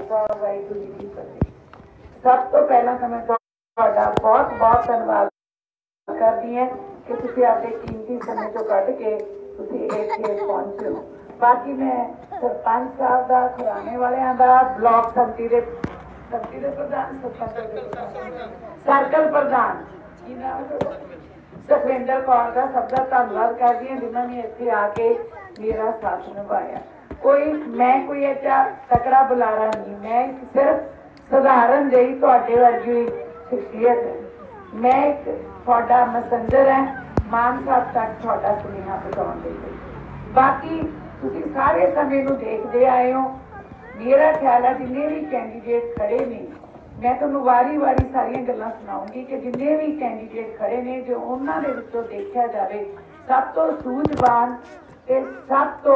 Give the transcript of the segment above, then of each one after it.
खालसा वाहिगुरू जी की फतेह। सब तो पहला तो मैं तुहाडा बहुत बहुत धन्यवाद करदी है कि तुसीं आपदे कीमती समय चों कढ के तुसीं इत्थे पहुंचे हो। बाकी मैं सरपंच साहब दा, खुराने वालियां दा, ब्लॉक संमति दे प्रधान, सर्कल प्रधान सुखविंदर कौर का सबका धन्यवाद करदी हां जिन्होंने इत्थे आके मेरा साथ निभाया। कोई ऐसा तकड़ा बुलारा नहीं, मैं सिर्फ साधारण जी तुहाडे वर्गी शख्सियत है। मैं एक तुहाडा मैसेंजर है मान साहब तक तुहाडा सुनेहा पहुंचाउण दे लई। बाकी तुसीं सारे समय नूं देखदे आए हो। मेरा ख्याल है जिन्ने भी कैंडीडेट खड़े ने, मैं तुहानूं वारी वारी सारियां गल्लां सुणाऊंगी कि जिन्ने भी कैंडीडेट खड़े ने जो उन्हां दे विचों देखिया जाए सब तो सूझवान ते सब तो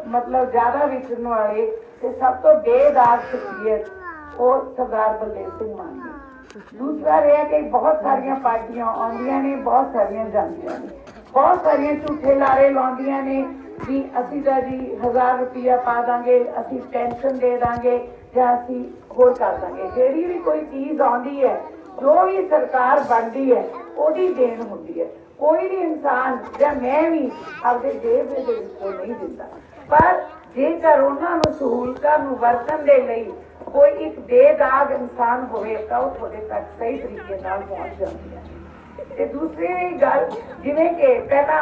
मतलब ज्यादा विचरण वाले ते सब तो बेदाग शख्सियत वो सरदार बलदेव सिंह मान ने। दूसरा यह है कि बहुत सारिया पार्टियां आउंदियां ने, बहुत सारिया जांदियां ने, बहुत सारिया झूठे लारे लाउंदियां ने भी असी तां जी 1000 रुपया पा देंगे, असी पेंशन दे देंगे या असी होर कर देंगे। जिहड़ी भी कोई चीज आउंदी है, जो भी सरकार बनती है ओदी देन हुंदी है। कोई भी इंसान या मैं भी अपने जेब दे विचों नहीं दिंदा, पर जेकर उन्होंने सहूलतां नूं वरतण दे लई कोई एक बेदाग इंसान होवे तां ओह तुहाडे तक सही तरीके नाल पहुंच जांदी है। ते दूसरी गल जिवें कि पहला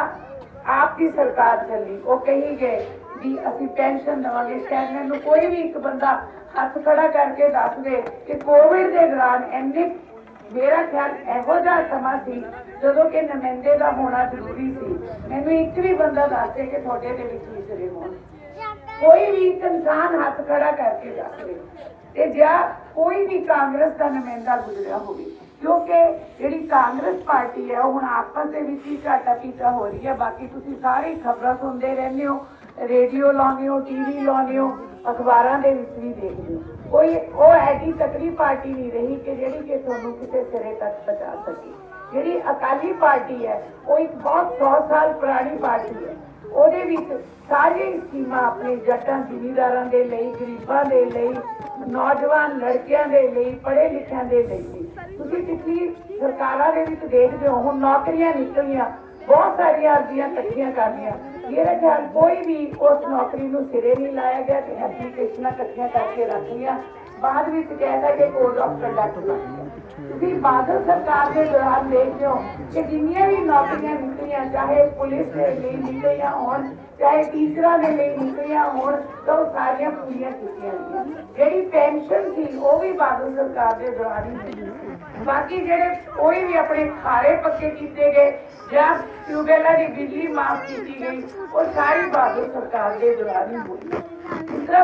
आप की सरकार चली, वो कही गए भी असी पेंशन देवांगे। शायद मैनूं कोई भी एक बंदा हथ खड़ा करके दस दे कि कोविड के दौरान इन्ने मेरा ख्याल इहो जिहा समा सी जदों कि नुमाइंदे का होना जरूरी सी, मैनूं एक भी बंदा दस दे कि तुहाडे दे विच विचरे होण। कोई भी एक इंसान हाथ खड़ा करके दस दे ते जा कोई भी कांग्रेस का नुमाइंदा गुजरिया होवे, क्योंकि जिहड़ी कांग्रेस पार्टी है हुण आपस दे विच ही घाटा पीटा हो रही है। बाकी तुसीं सारी खबरां सुनते रहंदे हो, रेडियो लाउने हो, टीवी लाउने हो, अखबारां दे विच भी देखदे हो। कोई वो ऐसी तकड़ी पार्टी नहीं रही कि जिहड़ी कि तुहानूं किसी सिरे तक पहुंचा सके। जिहड़ी अकाली पार्टी है वो एक बहुत 100 साल पुरानी पार्टी है। ਉਹਦੇ ਵਿੱਚ ਸਾਰੀਆਂ ਸਕੀਮਾਂ ਆਪਣੇ ਜੱਟਾਂ ਜ਼ਿਮੀਂਦਾਰਾਂ ਦੇ ਲਈ, ਗਰੀਬਾਂ ਦੇ ਲਈ, ਨੌਜਵਾਨ ਲੜਕਿਆਂ ਦੇ ਲਈ, ਪੜ੍ਹੇ ਲਿਖਿਆਂ ਦੇ ਲਈ ਸੀ। ਤੁਸੀਂ ਪਿਛਲੀ ਸਰਕਾਰਾਂ ਦੇ ਵਿੱਚ ਦੇਖਦੇ ਹੋ ਹੁਣ ਨੌਕਰੀਆਂ ਨਿਕਲੀਆਂ, ਬਹੁਤ ਸਾਰੀਆਂ ਅਰਜ਼ੀਆਂ ਇਕੱਠੀਆਂ ਕਰਨੀਆਂ, ਮੇਰੇ ਖਿਆਲ ਕੋਈ ਵੀ ਉਸ ਨੌਕਰੀ ਨੂੰ ਸਿਰੇ ਨਹੀਂ ਲਾਇਆ ਗਿਆ ਤੇ ਐਪਲੀਕੇਸ਼ਨਾਂ ਇਕੱਠੀਆਂ ਕਰਕੇ ਰੱਖ ਲਈਆਂ। बाद में कहता कि कोड ऑफ कंडक्ट बादल सरकार के दौरान देखते हो कि जिन्नियां भी नौकरियां निकलियां, चाहे पुलिस के लिए निकलियां होण, चाहे टीचरां के लिए निकलियां होण, तो सारियां पूरियां कीतियां गईयां। जिहड़ी पेंशन थी वो भी बादल सरकार के दौरान ही मिली। बाकी जिहड़े कोई भी अपने खारे पक्के किए गए या ट्यूबवेलों की बिजली माफ की गई वो सारी बादल सरकार के दौरान ही हुई। दूसरा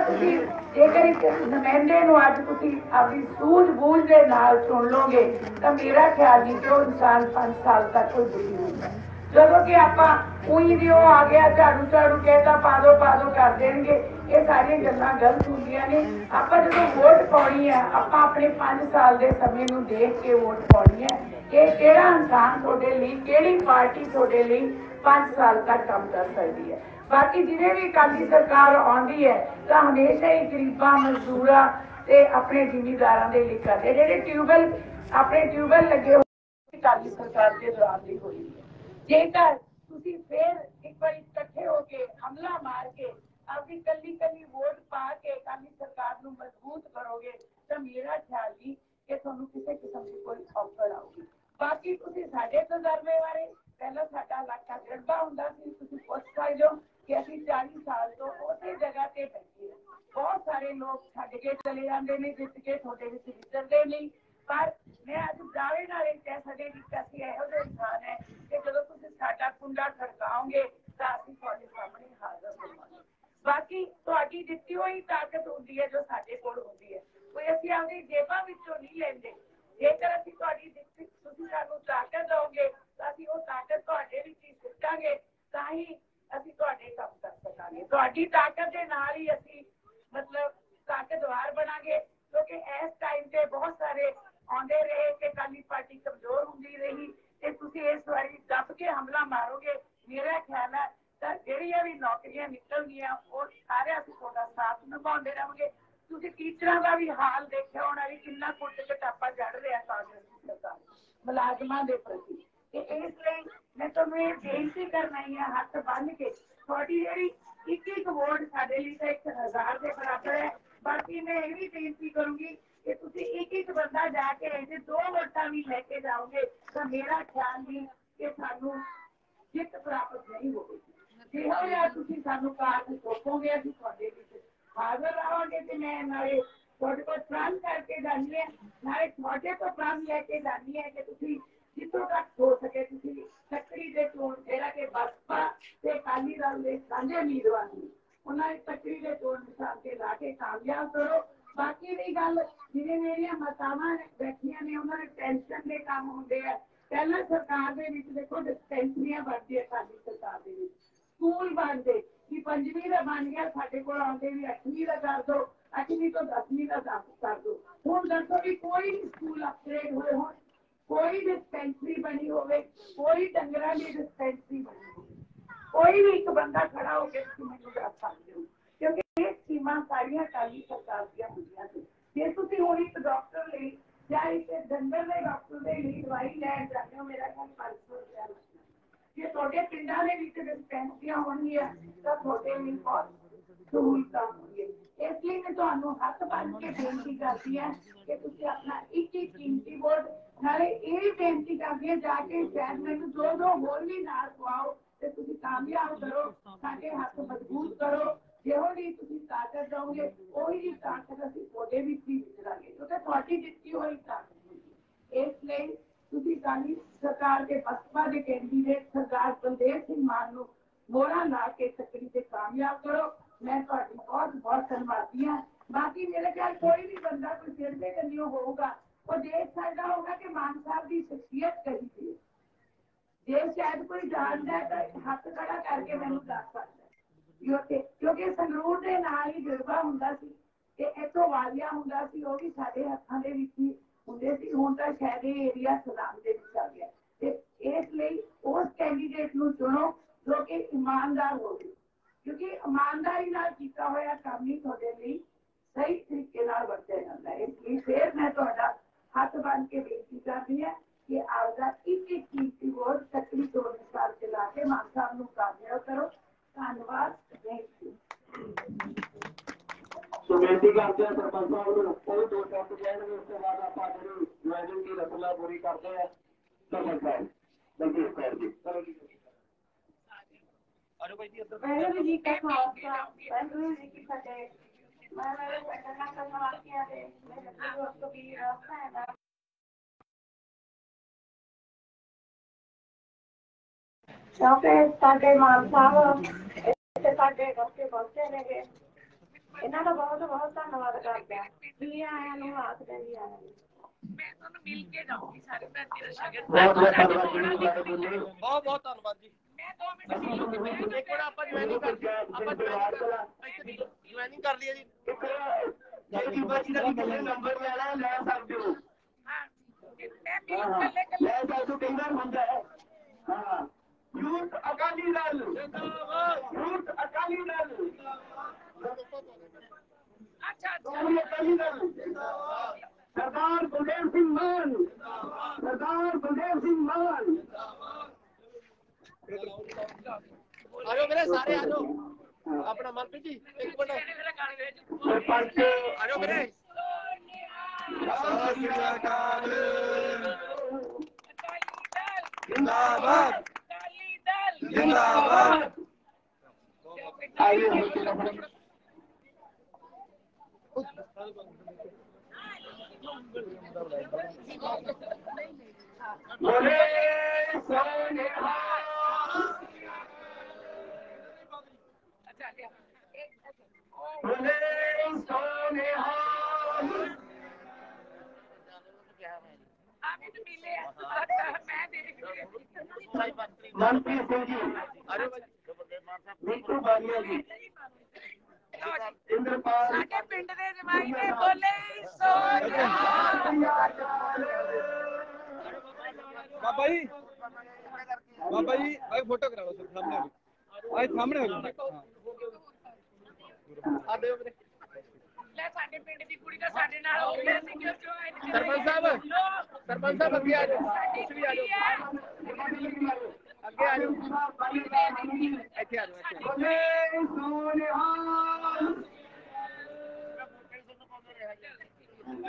जेकर एक नुमाइंदे नूं अज तुसीं अपनी सूझ-बूझ दे नाल चुन लोगे तो मेरा ख्याल नहीं कि वो इंसान 5 साल तक कोई दुखी होगा। जदों कि आपां उही भी वो आ गया झाड़ू कहता पा दो कर देंगे, ये सारियां गल्लां गलत होंदियां ने। आपां जदों वोट पाउणी है आपां अपने 5 साल के समय नूं देख के वोट पाउणी है कि किहड़ा इंसान तुहाडे लई, किहड़ी पार्टी तुहाडे लई 5 साल तक काम कर सकती है। बाकी जिन्हें भी अकाली सरकार आउंदी है तो हमेशा ही गरीबां, मजदूरां ते अपने जिमींदारां दे लई करदे। जिहड़े ट्यूबवेल लगे होए अकाली सरकार के दौरान दी होई है। जेकर तुसीं फिर एक बार इकट्ठे होके हमला मार के अपनी कली वोट पा के अकाली सरकार नूं मजबूत करोगे तो मेरा ख्याल नहीं कि तुहानूं किसी किस्म की कोई औकड़ आऊगी। बाकी तुसीं साडे तजर्बे बारे पहला साडा इलाका गढ़बा हुंदा सी, तुसीं पुछ सकदे हो कि असीं 40 साल तो उसे जगह ते बैठे हैं। बहुत सारे लोग छड्ड के चले जाते हैं, जित के तुहाडे विच विचरदे नहीं, पर मैं अज दावे नाल कह सकदी कि असीं इहो जिहे इंसान है कि जदों तुसीं साडा कुंडा खड़काओगे तां असीं तुहाडे सामने हाਜ਼र होवांगे। बाकी तुहाडी दित्ती होई ताकत हुंदी है जो साडे कोल हुंदी है, कोई असीं अपनी जेबां विचों नहीं लैंदे। जेकर असीं तुहाडी दित्ती तुसीं सानूं ताकत दोगे तां असीं ओह ताकत तुहाडे विच ही सुट्टांगे, तां ही असीं तुहाडे काम कर सकांगे। तुहाडी ताकत दे नाल ही असीं मतलब ताकतवर बनांगे, क्योंकि इस टाइम ते बहुत सारे आउंदे रहे कि अकाली पार्टी कमजोर हुंदी रही ते तुसीं इस वारी दब के हमला मारोगे। मेरा ख्याल है तां जिहड़ियां भी नौकरियां निकलणगीਆਂ ਉਹ सारे असीं तुहाडा साथ निभाउंदे रहांगे। ਤੁਸੀਂ ਟੀਚਰਾਂ ਦਾ ਵੀ ਹਾਲ ਦੇਖਿਆ ਹੋਣਾ ਵੀ ਕਿੰਨਾ ਕੁੱਟ ਕਟਾਪਾ ਚੜ ਰਿਹਾ ਕਾਂਗਰਸ ਦੀ ਸਰਕਾਰ ਮੁਲਾਜ਼ਮਾਂ ਦੇ ਪ੍ਰਤੀ। ਤੇ ਇਸ ਲਈ ਮੈਂ ਤੁਹਾਨੂੰ ਇਹ ਬੇਨਤੀ ਕਰਨਾ ਹੀ ਹੈ ਹੱਥ ਬੰਨ੍ਹ ਕੇ, ਤੁਹਾਡੀ ਜਿਹੜੀ ਇੱਕ ਇੱਕ ਵੋਟ ਸਾਡੇ ਲਈ ਤਾਂ 1000 ਦੇ ਬਰਾਬਰ ਹੈ। ਬਾਕੀ ਮੈਂ ਇਹ ਵੀ ਬੇਨਤੀ ਕਰੂੰਗੀ ਕਿ ਤੁਸੀਂ ਇੱਕ ਇੱਕ ਬੰਦਾ ਜਾ ਕੇ ਜੇ 2 ਵੋਟਾਂ ਵੀ ਲੈ ਕੇ ਜਾਓਗੇ ਤਾਂ ਮੇਰਾ ਖਿਆਲ ਨਹੀਂ ਕਿ ਸਾਨੂੰ ਜਿੱਤ ਪ੍ਰਾਪਤ ਨਹੀਂ ਹੋਵੇਗੀ। ਜਿਹੋ ਜਿਹਾ ਤੁਸੀਂ ਸਾਨੂੰ ਕਾਰਜ ਸੌਂਪੋਗੇ ਅਸੀਂ ਤੁਹਾਡੇ ਵਿੱਚ ਹਾਜ਼ਰ ਰਹਾਂਗੇ। ਤੇ ਮੈਂ ਨਾਲੇ ਤੁਹਾਡੇ ਕੋਲ ਪ੍ਰਣ ਕਰਕੇ ਜਾਂਦੀ ਹਾਂ, ਨਾਲੇ ਤੁਹਾਡੇ ਤੋਂ ਪ੍ਰਣ ਲੈ ਕੇ ਜਾਂਦੀ ਹੈ ਕਿ ਤੁਸੀਂ ਜਿੱਥੋਂ ਤੱਕ ਹੋ ਸਕੇ ਤੁਸੀਂ ਤੱਕੜੀ ਦੇ ਚੋਣ ਜਿਹੜਾ ਕਿ ਬਸਪਾ ਤੇ ਅਕਾਲੀ ਦਲ ਦੇ ਸਾਂਝੇ ਉਮੀਦਵਾਰ ਨੇ ਉਹਨਾਂ ਦੀ ਤੱਕੜੀ ਦੇ ਚੋਣ ਨਿਸ਼ਾਨ ਤੇ ਲਾ ਕੇ ਕਾਮਯਾਬ ਕਰੋ। ਬਾਕੀ ਦੀ ਗੱਲ ਜਿਵੇਂ ਮੇਰੀਆਂ ਮਾਤਾਵਾਂ ਬੈਠੀਆਂ ਨੇ ਉਹਨਾਂ ਦੇ ਪੈਨਸ਼ਨ ਦੇ ਕੰਮ ਹੁੰਦੇ ਆ। ਪਹਿਲਾਂ ਸਰਕਾਰ ਦੇ ਵਿੱਚ ਦੇਖੋ ਡਿਸਪੈਂਸਰੀਆਂ ਬਣਦੀਆਂ ਸਾਡੀ ਸਰਕਾਰ ਦੇ ਵਿੱਚ, ਸਕੂਲ ਬਣਦੇ ਕਿ 5ਵੀਂ ਦਾ ਬਣ ਗਿਆ, ਸਾਡੇ ਕੋਲ ਆਉਂਦੇ ਵੀ 8ਵੀਂ ਦਾ ਕਰ ਦੋ, 8ਵੀਂ ਤੋਂ 10ਵੀਂ ਦਾ ਕਰ ਦੋ। ਹੁਣ ਦੱਸੋ ਵੀ ਕੋਈ ਵੀ ਸਕੂਲ ਅਪਗ੍ਰੇਡ ਹੋਏ ਹੋਣ, ਕੋਈ ਡਿਸਪੈਂਸਰੀ ਬਣੀ ਹੋਵੇ, ਕੋਈ ਡੰਗਰਾਂ ਦੀ ਡਿਸਪੈਂਸਰੀ ਬਣੀ ਹੋਵੇ, ਕੋਈ ਵੀ ਇੱਕ ਬੰਦਾ ਖੜਾ ਹੋ ਕੇ ਤੁਸੀਂ ਮੈਨੂੰ ਦੱਸ ਸਕਦੇ ਹੋ, ਕਿਉਂਕਿ ਇਹ ਸਕੀਮਾਂ ਸਾਰੀਆਂ ਅਕਾਲੀ ਸਰਕਾਰ ਦੀਆਂ ਹੁੰਦੀਆਂ ਸੀ। ਜੇ ਤੁਸੀਂ ਹੁਣ ਇੱਕ ਡਾਕਟਰ ਲਈ ਜਾਂ ਇੱਕ ਡੰਗਰ ਦੇ ਡਾਕਟਰ ਦੇ ਲਈ ਦਵਾਈ ਲੈਣ ਜਾਂਦੇ ਹੋ, ਮੇਰਾ ਖਿਆਲ 500 ਰੁਪਇਆ ਲੱਗਦਾ। ਜੇ ਤੁਹਾਡੇ ਪਿੰਡਾਂ ਦੇ ਵਿੱਚ ਡਿਸਪੈਂਸਰੀਆਂ ਹੋਣਗੀਆਂ ਤਾਂ ਤੁਹਾਡੇ ਲਈ ਬਹੁਤ ਸਹੂਲਤਾਂ ਹੋਣਗੀਆਂ। ਇਸ ਲਈ ਮੈਂ ਤੁਹਾਨੂੰ ਹੱਥ ਬੰਨ੍ਹ ਕੇ ਬੇਨਤੀ ਕਰਦੀ ਹਾਂ ਕਿ ਤੁਸੀਂ ਆਪਣਾ ਇੱਕ ਇੱਕ ਕੀਮਤੀ ਵੋਟ, ਨਾਲੇ ਇਹ ਵੀ ਬੇਨਤੀ ਕਰਦੀ ਹਾਂ ਜਾ ਕੇ ਸ਼ਾਇਦ ਮੈਨੂੰ 2 ਹੋਰ ਵੀ ਨਾਲ ਖਵਾਓ ਤੇ ਤੁਸੀਂ ਕਾਮਯਾਬ ਕਰੋ, ਸਾਡੇ ਹੱਥ ਮਜ਼ਬੂਤ ਕਰੋ। ਜਿਹੋ ਜਿਹੀ ਤੁਸੀਂ ਤਾਕਤ ਦਓਗੇ ਉਹੀ ਜਿਹੀ ਤਾਕਤ ਅਸੀਂ ਤੁਹਾਡੇ ਵਿੱਚ ਹੀ ਵਿਚਰਾਂਗੇ, ਕਿਉਂਕਿ ਤੁਹਾਡੀ ਦਿੱਤੀ ਹੋਈ ਤਾਕਤ ਹੁੰਦੀ। ਇਸ ਲਈ ਤੁਸੀਂ ਅਕਾਲੀ ਸਰਕਾਰ ਦੇ ਬਸਪਾ ਦੇ ਕੈਂਡੀਡੇਟ ਸਰਦਾਰ ਬਲਦੇਵ ਸਿੰਘ ਮਾਨ ਨੂੰ ਮੋਹਰਾਂ ਲਾ ਕੇ ਤੱਕੜੀ ਤੇ ਕਾਮਯਾਬ ਕਰੋ। ਮੈਂ ਤੁਹਾਡੀ ਬਹੁਤ ਬਹੁਤ ਧੰਨਵਾਦੀ ਹਾਂ। ਬਾਕੀ ਮੇਰੇ ਖਿਆਲ ਕੋਈ ਵੀ ਬੰਦਾ ਕੋਈ ਸਿਰ ਦੇ ਕੰਨਿਓ ਹੋਊਗਾ ਉਹ ਦੇਖ ਸਕਦਾ ਹੋਊਗਾ ਕਿ ਮਾਨ ਸਾਹਿਬ ਦੀ ਸ਼ਖਸੀਅਤ ਕਹੀ ਸੀ। ਜੇ ਸ਼ਾਇਦ ਕੋਈ ਜਾਣਦਾ ਤਾਂ ਹੱਥ ਖੜਾ ਕਰਕੇ ਮੈਨੂੰ ਦੱਸ ਸਕਦਾ, ਕਿਉਂਕਿ ਸੰਗਰੂਰ ਦੇ ਨਾਲ ਹੀ ਗਿਰਵਾ ਹੁੰਦਾ ਸੀ ਤੇ ਇੱਥੋਂ ਵਾਲੀਆ ਹੁੰਦਾ ਸੀ, ਉਹ ਵੀ ਸਾਡੇ ਹੱਥਾਂ ਦੇ ਵਿੱਚ ਹੀ ਹੁੰਦੇ ਸੀ। ਹੁਣ ਤਾਂ ਸ਼ਾਇਦ ਇਹ ਏਰੀਆ ਸਲਾਮ ਦੇ ਵਿੱਚ ਆ ਗਿਆ ਤੇ ਇਸ ਲਈ ਉਸ ਕੈਂਡੀਡੇਟ ਨੂੰ ਚੁਣੋ ਜੋ ਕਿ ਇਮਾਨਦਾਰ ਹੋਵੇ, ਕਿਉਂਕਿ ਇਮਾਨਦਾਰੀ ਨਾਲ ਕੀਤਾ ਹੋਇਆ ਕੰਮ ਹੀ ਤੁਹਾਡੇ ਲਈ ਸਹੀ ਤਰੀਕੇ ਨਾਲ ਵਰਤਿਆ ਜਾਂਦਾ ਹੈ। ਇਸ ਲਈ ਫਿਰ ਮੈਂ ਤੁਹਾਡਾ ਹੱਥ ਬੰਨ੍ਹ ਕੇ ਬੇਨਤੀ ਕਰਦੀ ਹਾਂ ਕਿ ਆਪਦਾ ਇੱਕ ਇੱਕ ਕੀਮਤੀ ਵੋਟ ਤੱਕੜੀ ਤੋਂ ਅਨੁਸਾਰ ਚਲਾ ਕੇ ਮਾਨ ਸਾਹਿਬ ਨੂੰ ਕਾਮਯਾਬ ਕਰੋ। ਧੰਨਵਾਦ। Thank you. ਸੋ ਬੇਨਤੀ ਕਰਦੇ ਹਾਂ ਸਰਪੰਚ ਸਾਹਿਬ ਨੂੰ ਕੋਈ 2 ਸ਼ਬਦ ਕਹਿਣਗੇ, ਉਸ ਤੋਂ ਬਾਅਦ ਆਪਾਂ ਜਿਹੜੀ ਜੁਆਇਨਿੰਗ ਦੀ ਰਸਮ ਪੂਰੀ ਕਰਦੇ ਹਾਂ। ਸਰਪੰਚ ਸਾਹਿਬ ਬਲਜੀਤ ਕੌਰ ਜੀ ਵਾਹਿਗੁਰੂ ਜੀ ਕਾ ਖਾਲਸਾ ਵਾਹਿਗੁਰੂ ਜੀ ਕੀ ਫਤਿਹ। ਮੈਂ ਮੇਰੇ ਪਿੰਡ ਨਾਲ ਕਰਨਵਾਸੀਆਂ ਦੇ ਮੇਰੇ ਦੋਸਤ ਕਬੀਰ ਭੈਣ ਦਾ ਕਿਉਂਕਿ ਸਾਡੇ ਮਾਨ ਸਾਹਿਬ ਇੱਥੇ ਸਾਡੇ ਡਾਕਟਰ ਪਹੁੰਚੇ ਨੇਗੇ, ਇਹਨਾਂ ਦਾ ਬਹੁਤ ਬਹੁਤ ਧੰਨਵਾਦ ਕਰਦੇ ਹਾਂ। ਜੀ ਆਇਆਂ ਨੂੰ ਹੱਥ ਦੇ ਜੀ ਆਇਆਂ ਨੂੰ। ਮੈਂ ਤੁਹਾਨੂੰ ਮਿਲ ਕੇ ਜਾਊਂਗੀ ਸਾਰੇ ਮੈਂ ਤੇਰਾ ਸ਼ਗਨ ਬਹੁਤ ਬਹੁਤ ਧੰਨਵਾਦ ਜੀ। ਮੈਂ 2 ਮਿੰਟ ਮਿਲੂੰਗੀ। ਇੱਕ ਮਿੰਟ ਆਪਾਂ ਜੁਆਇਨਿੰਗ ਕਰ ਲਈਏ ਜੀ। ਇੱਕ ਬੱਚੀ ਦਾ ਵੀ ਨੰਬਰ ਲੈ ਸਕਦੇ ਹੋ। ਲੈ ਸਕਦੇ ਹੋ, ਕਈ ਵਾਰ ਹੁੰਦਾ ਹੈ। ਹਾਂ, ਯੂਥ ਅਕਾਲੀ ਦਲ ਜਿੰਦਾਬਾਦ, ਯੂਥ ਅਕਾਲੀ ਦਲ ਅਕਾਲੀ ਦਲ ਜਿੰਦਾਬਾਦ, ਸਰਦਾਰ ਬਲਦੇਵ ਸਿੰਘ ਮਾਨ ਜਿੰਦਾਬਾਦ, ਸਰਦਾਰ ਬਲਦੇਵ ਸਿੰਘ ਮਾਨ ਜਿੰਦਾਬਾਦ। ਆਜੋ ਵੀਰੇ ਸਾਰੇ ਆਜੋ। ਆਪਣਾ ਮਨਪ੍ਰੀਤ ਜੀ ਇੱਕ ਮਿੰਟ ਸਰਪੰਚ ਆਜੋ ਵੀਰੇ। ਸਤਿ ਸ੍ਰੀ ਅਕਾਲ ਜਿੰਦਾਬਾਦ ਜਿੰਦਾਬਾਦ। ਆइए बोले सोनिया बोले सोनिया मनप्रीत सिंह जी नीतू बालिया जी इंद्रपाल ਸਾਡੇ ਪਿੰਡ ਦੇ ਜਵਾਈ ਨੇ ਬੋਲੇ ਸੋਨਿਆ। ਬਾਬਾ ਜੀ ਆਏ ਫੋਟੋ ਕਰਾ ਲਓ ਸਾਹਮਣੇ ਆਏ ਸਾਹਮਣੇ ਹੋ ਜਾਓ। ਆ ਦਿਓ ਵੀਰੇ ਲੈ ਸਾਡੇ ਪਿੰਡ ਦੀ ਕੁੜੀ ਤਾਂ ਸਾਡੇ ਨਾਲ ਹੋ ਗਈ ਅਸੀਂ ਕਿਉਂ ਜੁਆਇਨ सरपंच साहब अगे आ जाओ कुछ भी आ जाओ अगे आ जाओ ਇੱਥੇ ਆ ਜਾਓ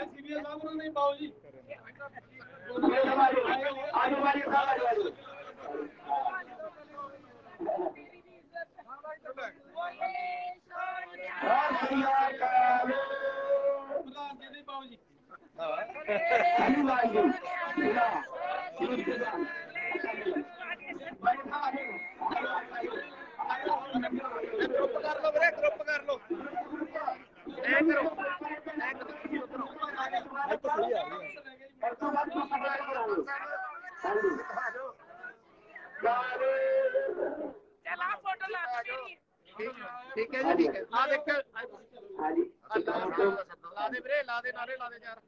सीनियर साहब को नहीं पाओ जी आजू बाजू ग्रुप कर लो वीरे ग्रुप कर लो ऐ करो चल आ फोटो ला ठीक है जी ठीक है आ देख ला दे वीरे ला दे नारे ला दे यार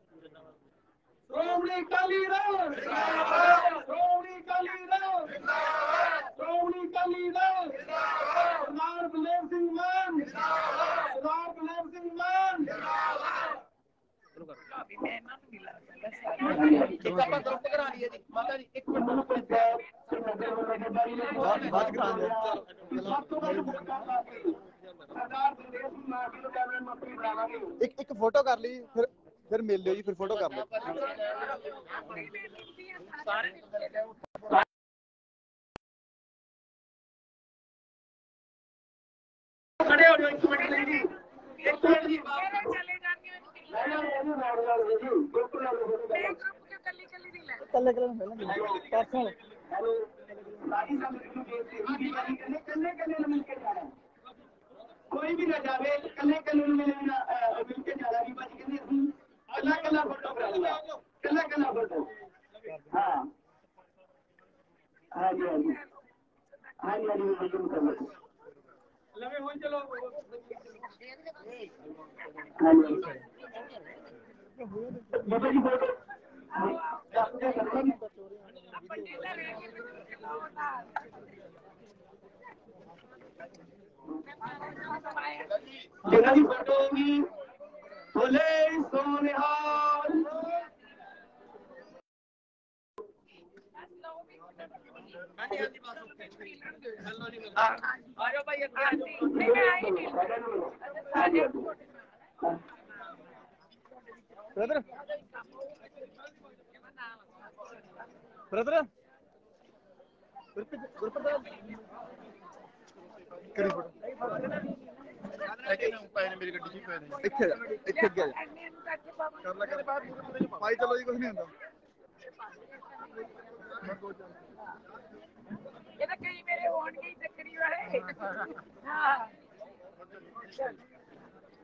श्रोमणी अकाली दल जिंदाबाद श्रोमणी अकाली दल जिंदाबाद श्रोमणी अकाली दल जिंदाबाद सरदार बलदेव सिंह मान जिंदाबाद सरदार बलदेव सिंह मान जिंदाबाद अभी मैं ना मिला एक ਆਪਾਂ ग्रुप करा लिए जी माता जी एक मिनट बात करा दे सरदार बलदेव सिंह मान जी ਨੂੰ ਕੈਬਨਿਟ ਮੰਤਰੀ ਬਣਾਵਾਂਗੇ ਇੱਕ ਫੋਟੋ ਕਰ ਲਈ ਫਿਰ ਮਿਲ ਲਿਓ ਜੀ ਫਿਰ ਫੋਟੋ ਕਰ ਲਿਓ खड़े हो जाओ 1 मिनट ਲਈ ਜੀ 1 मिनट जी चले जाएंगे ਮੈਂ ਇਹਨੂੰ ਨਾਲ ਨਾਲ ਜੀ ਗਰੁੱਪ ਨਾਲ ग्रुप के कल्ली कल्ली नहीं ले ਕੱਲੇ ਪਰਸਨਲ ਹੈਲੋ ਸਾਡੀ ਸੰਗਤ ਨੂੰ ਬੇਨਤੀ ਵੀ ਕਰੀ ਕੰਨੇ ਕੰਨੇ ਨੂੰ ਮਿਲ ਕੇ ਜਾਣਾ ਕੋਈ ਵੀ ਨਾ ਜਾਵੇ ਕੰਨੇ ਕੰਨੇ ਨੂੰ ਮਿਲ ਕੇ ਜਾਣਾ ਵੀ ਬਾਜੀ ਕਹਿੰਦੇ ਅਸੀਂ ਕੱਲਾ ਕੱਲਾ ਫੋਟੋ ਕਰਾ ਲਵਾਂਗੇ ਕੱਲਾ ਕੱਲਾ ਫੋਟੋ ਹਾਂ ਹਾਂਜੀ ਹਾਂਜੀ ਹਾਂਜੀ ਹਾਂਜੀ ਹੁਕਮ ਕਰੋ ਲਵੇ ਹੋਈ ਚਲੋ ਹਾਂਜੀ ਬਾਬਾ ਜੀ ਫੋਟੋ ਜਿਹਨਾਂ ਦੀ ਫੋਟੋ ਹੋਗੀ ਬੋਲੇ ਸੋਨਿਹਾਲ हाँ जी बस ओके हेलो जी आ जाओ भाई अगे आ जाओ नहीं मैं आई नहीं ਬ੍ਰਦਰ ਬ੍ਰਦਰ ਗੁਰਪ੍ਰਤਾਪ ਕਰੀ ਫੋਟੋ मेरी गड्डी ही पे ਇੱਥੇ ਅੱਗੇ ਆ ਕਰ ਲੈ ਕਰ ਭਾਈ ਚਲੋ ਜੀ ਕੁਝ ਨਹੀਂ ਹੁੰਦਾ ये तो कई मेरे होंगे ही चक्करी वाले हाँ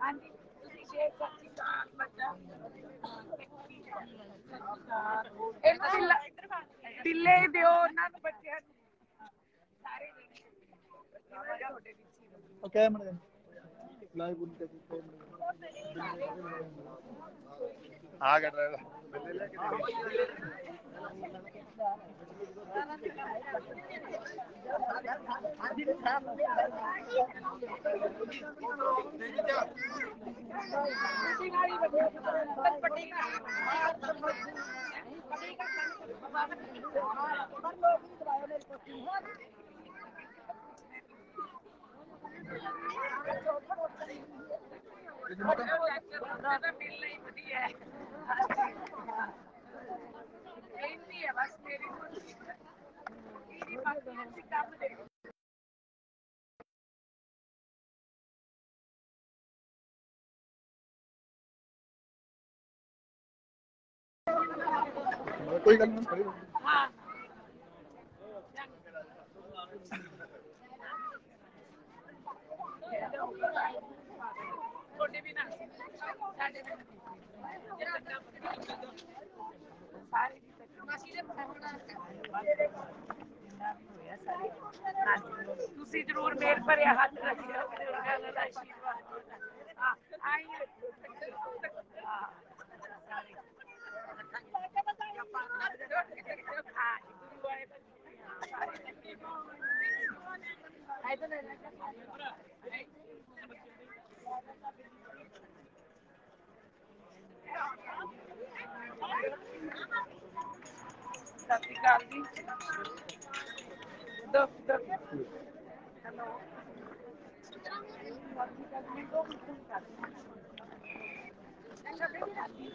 हाँ जी शेख सच्ची साल बच्चा टिल्ले दियो ना बच्चे सारे ਓਕੇ ਮਨ ਲਾਈਵ ਬੁੱਲ ਤੇ आ गया ड्राइवर मिलना ही बढ़िया है बस मेरी काम ਕੋਈ ਗੱਲ ਨਹੀਂ हाँ छोटे भी ना साढ़े ਤੁਸੀਂ ਜ਼ਰੂਰ ਮੇਰ ਭਰਿਆ ਹੱਥ ਰੱਖਿਓ ਉਹਨਾਂ ਦਾ ਆਸ਼ੀਰਵਾਦ ਆਈ ਸਤਿ ਸ਼੍ਰੀ ਅਕਾਲ ਜੀ। ਹੈਲੋ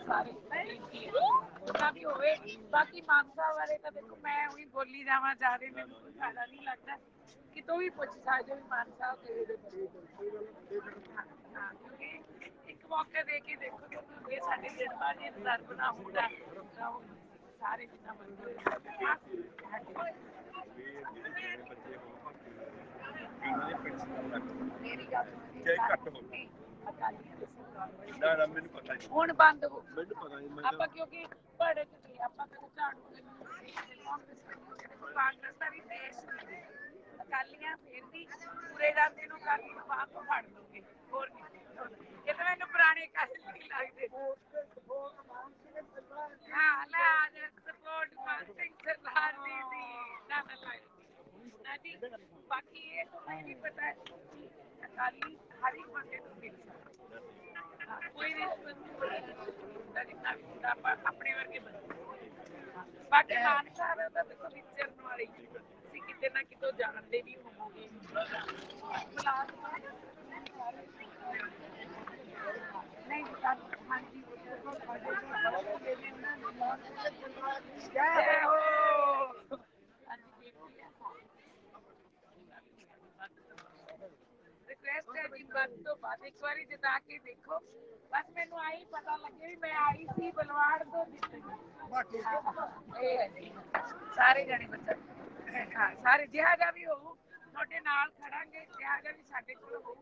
ਸਾਰੇ ਵੀ ਹੋਵੇ। ਬਾਕੀ ਮਾਨਸਾ ਬਾਰੇ ਤਾਂ ਦੇਖੋ ਮੈਂ ਉਹੀ ਬੋਲੀ ਜਾਵਾਂ, ਜ਼ਿਆਦਾ ਮੈਨੂੰ ਕੋਈ ਫਾਇਦਾ ਨਹੀਂ ਲੱਗਦਾ। ਕਿਤੋਂ ਵੀ ਪੁੱਛ ਸਕਦੇ ਵੀ ਮਾਨਸਾ ਕਿਉਂਕਿ ਇੱਕ ਮੌਕੇ ਦੇ ਕੇ ਦੇਖੋ ਜੇ ਸਾਡੇ ਜਨਮਾਂ ਦੇ ਅੰਦਰ ਬਣਾ ਹੁੰਦਾ ਸਾਰੇ ਜਿੰਨਾ ਮੇਰੀ ਗੱਲ ਅਕਾਲੀਆਂ ਦੇ ਨਾ ਮੈਨੂੰ ਪਤਾ ਨਹੀਂ ਹੁਣ ਬੰਦ ਹੋ ਮੈਨੂੰ ਪਤਾ ਨਹੀਂ ਆਪਾਂ ਕਿਉਂਕਿ ਪੜ੍ਹ ਕੇ ਆਪਾਂ ਕਦੇ ਝਾੜੂ ਕਾਂਗਰਸ ਦਾ ਵੀ ਦੇਸ਼ ਨਹੀਂ ਅਕਾਲੀਆਂ ਫਿਰ ਵੀ ਪੂਰੇ ਜਾਂਦੇ ਨੂੰ ਅਕਾਲੀ ਨੂੰ ਬਾਹਰ ਤੋਂ ਫੜ ਲਓਗੇ ਹੋਰ ਨਹੀਂ ਇਹ ਤਾਂ ਮੈਨੂੰ ਪੁਰਾਣੇ ਕਾਹਲ ਨਹੀਂ ਲੱਗਦੇ ਹਾਂ ਲੈ ਸਪੋਰਟ ਮਾਨ ਸਿੰਘ ਸਰਦਾਰ ਦੀ ਨਾ ਨਾ ਜੀ ਬਾਕੀ ਇਹ ਤਾਂ ਨਹੀਂ ਪਤਾ ਅਕਾਲੀ ਹਰ ਇੱਕ ਬੰਦੇ ਨੂੰ ਮਿਲ ਸਕਦਾ ਕੋਈ ਰਿਸ਼ਵਤ ਜਿੰਨਾ ਵੀ ਹੁੰਦਾ ਆਪਾਂ ਆਪਣੇ ਵਰਗੇ ਬੰਦੇ ਬਾਕੀ ਮਾਨਸਾ ਦਾ ਦੇਖੋ ਵਿਚਰਨ ਵਾਲੀ ਤੁਸੀਂ ਕਿਤੇ ਨਾ ਕਿਤੋਂ ਜਾਣਦੇ ਵੀ ਹੋਵੋਗੇ ਨਹੀਂ ਹਾਂਜੀ ਜੈ ਹੋ ਰਿਕੁਐਸਟ ਹੈ ਜੀ ਬੰਦ ਤੋਂ ਬਾਅਦ ਇੱਕ ਵਾਰੀ ਜਿਤਾ ਕੇ ਦੇਖੋ ਬਸ ਮੈਨੂੰ ਆਈ ਪਤਾ ਲੱਗੇ ਵੀ ਮੈਂ ਆਈ ਸੀ ਬਲਵਾੜ ਤੋਂ ਇਹ ਹੈ ਜੀ ਸਾਰੇ ਜਣੇ ਬੱਚਾ ਸਾਰੇ ਜਿਹਾ ਜਿਹਾ ਵੀ ਹੋਊ ਤੁਹਾਡੇ ਨਾਲ ਖੜਾਂਗੇ ਜਿਹਾ ਜਿਹਾ ਵੀ ਸਾਡੇ ਕੋਲ ਹੋਊ